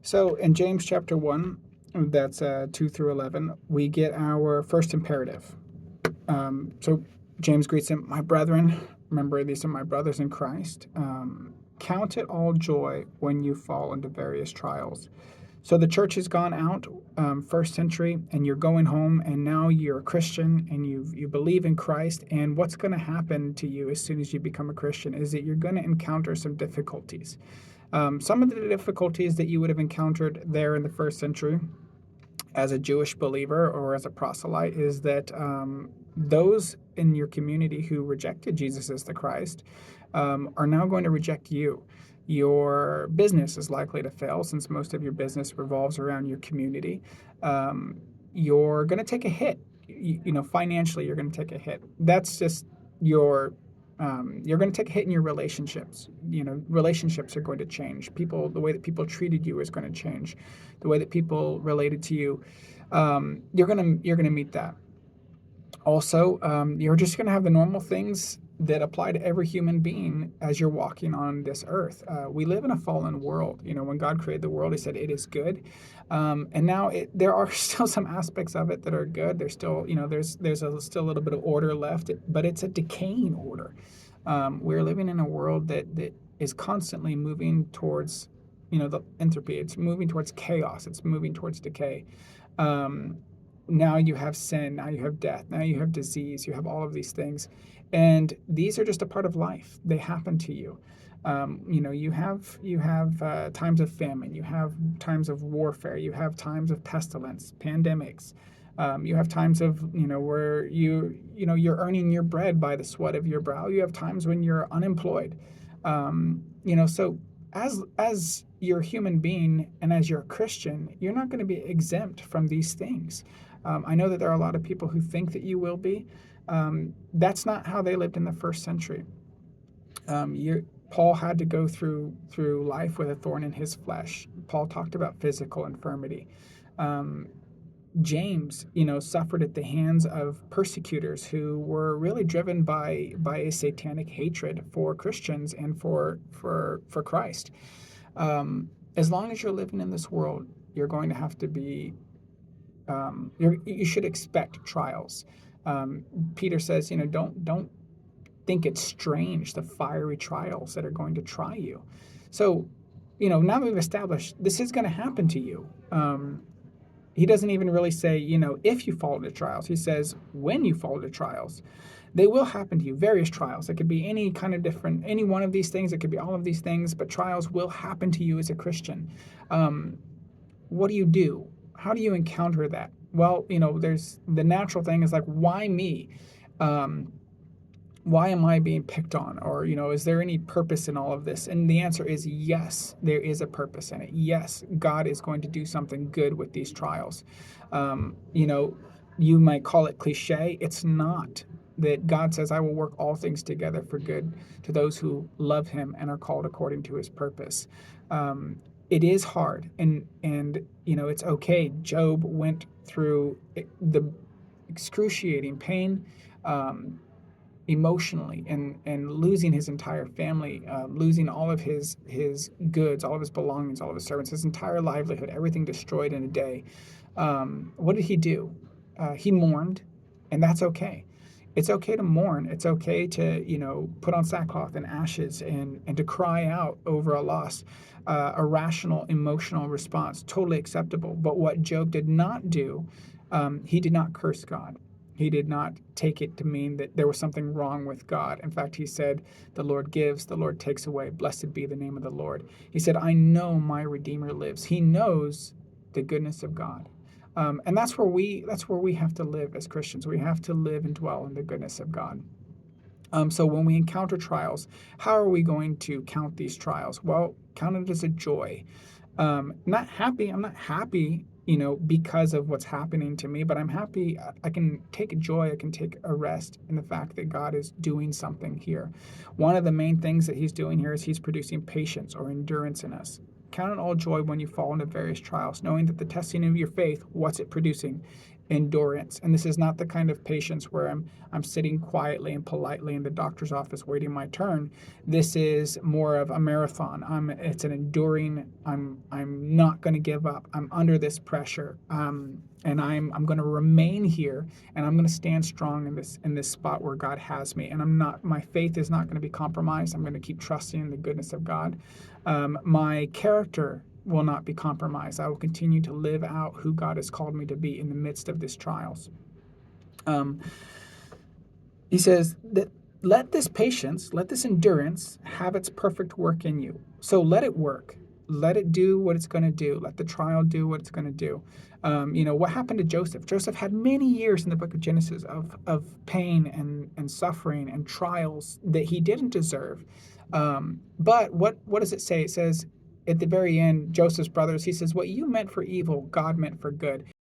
So in James chapter 1, that's 2 through 11, we get our first imperative. So James greets them, my brethren, remember these are my brothers in Christ. Count it all joy when you fall into various trials. So the church has gone out, first century, and you're going home, and now you're a Christian, and you believe in Christ. And what's going to happen to you as soon as you become a Christian is that you're going to encounter some difficulties. Some of the difficulties that you would have encountered there in the first century as a Jewish believer or as a proselyte is that those in your community who rejected Jesus as the Christ are now going to reject you. Your business is likely to fail since most of your business revolves around your community. You're going to take a hit. Financially, you're going to take a hit. That's just your you're going to take a hit in your relationships. Relationships are going to change. The way that people treated you is going to change. The way that people related to you, you're gonna meet that. Also, you're just going to have the normal things that apply to every human being as you're walking on this earth. We live in a fallen world. When God created the world, He said it is good, and now there are still some aspects of it that are good. There's still, still a little bit of order left, but it's a decaying order. We're living in a world that is constantly moving towards, the entropy. It's moving towards chaos. It's moving towards decay. Um, Now you have sin, now you have death, now you have disease, you have all of these things. And these are just a part of life. They happen to you. You have times of famine, you have times of warfare, you have times of pestilence, pandemics. You have times of where you're earning your bread by the sweat of your brow. You have times when you're unemployed. So as you're a human being and as you're a Christian, you're not going to be exempt from these things. I know that there are a lot of people who think that you will be. That's not how they lived in the first century. Paul had to go through life with a thorn in his flesh. Paul talked about physical infirmity. Um, James, suffered at the hands of persecutors who were really driven by a satanic hatred for Christians and for Christ. As long as you're living in this world, you're going to have to be you should expect trials. Peter says, don't think it's strange the fiery trials that are going to try you. So, now that we've established this is going to happen to you. He doesn't even really say, if you fall into trials. He says when you fall into trials, they will happen to you. Various trials. It could be any kind of different, any one of these things. It could be all of these things, but trials will happen to you as a Christian. What do you do? How do you encounter that? Well, there's the natural thing is like, why me? Why am I being picked on? Or, is there any purpose in all of this? And the answer is yes, there is a purpose in it. Yes, God is going to do something good with these trials. You might call it cliche. It's not. That God says, I will work all things together for good to those who love Him and are called according to His purpose. It is hard, and it's okay. Job went through the excruciating pain, emotionally, and losing his entire family, losing all of his goods, all of his belongings, all of his servants, his entire livelihood, everything destroyed in a day. What did he do? He mourned, and that's okay. It's okay to mourn. It's okay to put on sackcloth and ashes and to cry out over a loss. A rational emotional response, totally acceptable. But what Job did not do, he did not curse God. He did not take it to mean that there was something wrong with God. In fact, he said, the Lord gives, the Lord takes away. Blessed be the name of the Lord. He said, I know my Redeemer lives. He knows the goodness of God. And that's where we have to live as Christians. We have to live and dwell in the goodness of God. So when we encounter trials, how are we going to count these trials? Well, count it as a joy. Not happy. I'm not happy, because of what's happening to me, but I'm happy. I can take joy. I can take a rest in the fact that God is doing something here. One of the main things that He's doing here is He's producing patience or endurance in us. Count it all joy when you fall into various trials, knowing that the testing of your faith, what's it producing? endurance. And this is not the kind of patience where I'm sitting quietly and politely in the doctor's office waiting my turn. This is more of a marathon. It's an enduring. I'm not going to give up. I'm under this pressure. And I'm going to remain here, and I'm going to stand strong in this spot where God has me. And my faith is not going to be compromised. I'm going to keep trusting in the goodness of God. My character will not be compromised. I will continue to live out who God has called me to be in the midst of these trials. He says that let this patience, let this endurance have its perfect work in you. So let it work. Let it do what it's going to do. Let the trial do what it's going to do. What happened to Joseph? Joseph had many years in the book of Genesis of pain and suffering and trials that he didn't deserve. But what does it say? It says, at the very end, Joseph's brothers, he says, what you meant for evil, God meant for good.